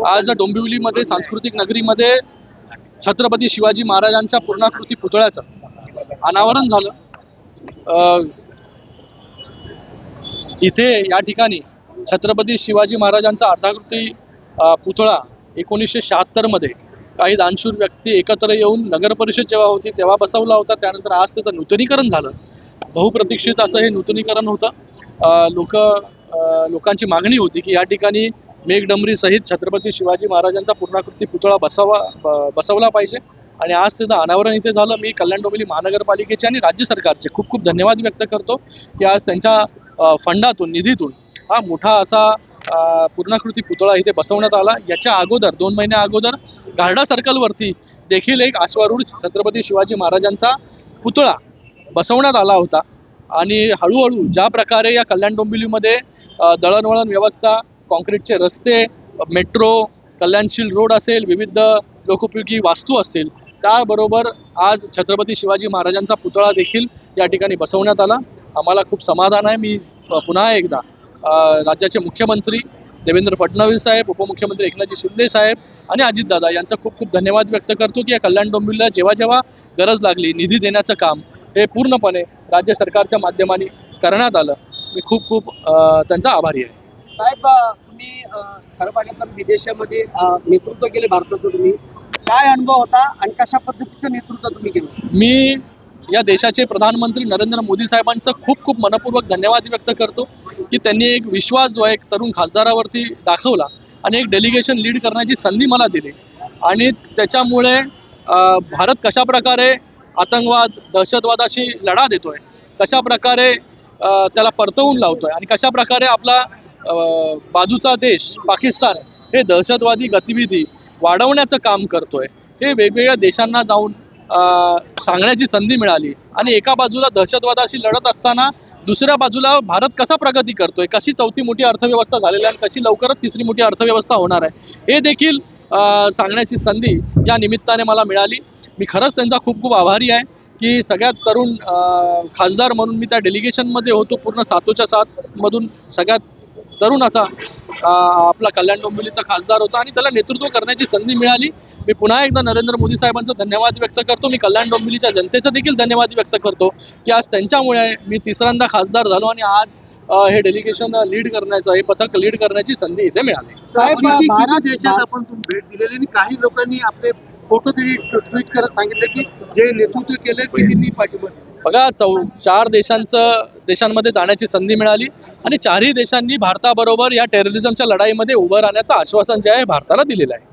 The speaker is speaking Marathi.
आज डोंबिवलीमध्ये सांस्कृतिक नगरीमध्ये छत्रपती शिवाजी महाराजांच्या पूर्णाकृती पुतळ्याचं अनावरण झालं। इथे या ठिकाणी छत्रपती शिवाजी महाराजांचा अर्धाकृती पुतळा 1976 मध्ये काही दानशूर व्यक्ती एकत्र येऊन नगर परिषद जेव्हा होती तेव्हा बसवला होता। त्यानंतर आज त्याचं नूतनीकरण झालं। बहुप्रतीक्षित असं हे नूतनीकरण होतं। लोकांची मागणी होती की या ठिकाणी मेघडंबरी सहित छत्रपती शिवाजी महाराजांचा पूर्णाकृती पुतळा बसवला पाहिजे आणि आज त्याचं अनावरण इथे झालं। मी कल्याण डोंबिवली महानगरपालिकेचे आणि राज्य सरकारचे खूप खूप धन्यवाद व्यक्त करतो की आज त्यांच्या फंडातून निधीतून हा मोठा असा पूर्णाकृती पुतळा इथे बसवण्यात आला। याच्या अगोदर 2 महिन्या अगोदर गार्डा सर्कलवरती देखील एक अश्वारूढ छत्रपती शिवाजी महाराजांचा पुतळा बसवण्यात आला होता आणि हळूहळू ज्या प्रकारे या कल्याण डोंबिवलीमध्ये दळणवळण व्यवस्था, कॉन्क्रीटचे रस्ते, मेट्रो, कल्याणशील रोड असेल, विविध लोकोपयोगी वास्तू असतील, त्याबरोबर आज छत्रपती शिवाजी महाराजांचा पुतळा देखील या ठिकाणी बसवण्यात आला। आम्हाला खूप समाधान आहे। मी पुन्हा एकदा राज्याचे मुख्यमंत्री देवेंद्र फडणवीस साहेब, उपमुख्यमंत्री एकनाथजी शिंदे साहेब आणि अजितदादा यांचा खूप खूप धन्यवाद व्यक्त करतो की या कल्याण डोंबिवलीला जेव्हा जेव्हा गरज लागली निधी देण्याचं काम हे पूर्णपणे राज्य सरकारच्या माध्यमाने करण्यात आलं। मी खूप खूप त्यांचा आभारी आहे। साहेब, तुम्ही खरं पाहिलं तर विदेशामध्ये नेतृत्व केले भारताचं, तुम्ही काय अनुभव होता आणि कशा पद्धतीचं नेतृत्व तुम्ही केलं? मी या देशाचे प्रधानमंत्री नरेंद्र मोदी साहेबांचं खूप खूप मनपूर्वक धन्यवाद व्यक्त करतो की त्यांनी एक विश्वास जो एक तरुण खासदारावरती दाखवला आणि एक डेलिगेशन लीड करण्याची संधी मला दिली आणि त्याच्यामुळे भारत कशा प्रकारे आतंकवाद, दहशतवादाशी लढा देतोय, कशा प्रकारे त्याला परतवून लावतोय आणि कशा प्रकारे आपला बाजूचा देश पाकिस्तान हे दहशतवादी गतिविधी वाढवण्याचं काम करतोय, हे वेगवेगळ्या देशांना जाऊन सांगण्याची संधी मिळाली आणि एका बाजूला दहशतवादाशी लढत असताना दुसऱ्या बाजूला भारत कसा प्रगती करतोय, कशी चौथी मोठी अर्थव्यवस्था झालेली आहे आणि कशी लवकरच तिसरी मोठी अर्थव्यवस्था होणार आहे, हे देखील सांगण्याची संधी या निमित्ताने मला मिळाली। मी खरंच त्यांचा खूप खूप आभारी आहे की सगळ्यात तरुण खासदार म्हणून मी त्या डेलिगेशनमध्ये होतो। पूर्ण 7च्या 7 मधून सगळ्यात तरुण असा आपला कल्याण डोंबिवलीचा खासदार होता आणि त्याला नेतृत्व करण्याची संधी मिळाली। मी पुन्हा एकदा नरेंद्र मोदी साहेबांचा धन्यवाद व्यक्त करतो। मी कल्याण डोंबिवलीच्या जनतेचा देखील धन्यवाद व्यक्त करतो की आज त्यांच्यामुळे मी तिसऱ्यांदा खासदार झालो आणि आज हे डेलिगेशन लीड करण्याचं, हे पथक लीड करण्याची संधी इथे मिळाली। भारत देशात आपण तुम्ही भेट दिलेली आणि काही लोकांनी आपले फोटो तरी ट्विट करत सांगितले की जे नेतृत्व केले की त्यांनी पाठिंबा बघा 4 देशांमध्ये जाण्याची संधी मिळाली आणि 4ही देशांनी भारताबरोबर या टेररिझमच्या लढाईमध्ये उभं राहण्याचं आश्वासन जे आहे भारताला दिलेलं आहे।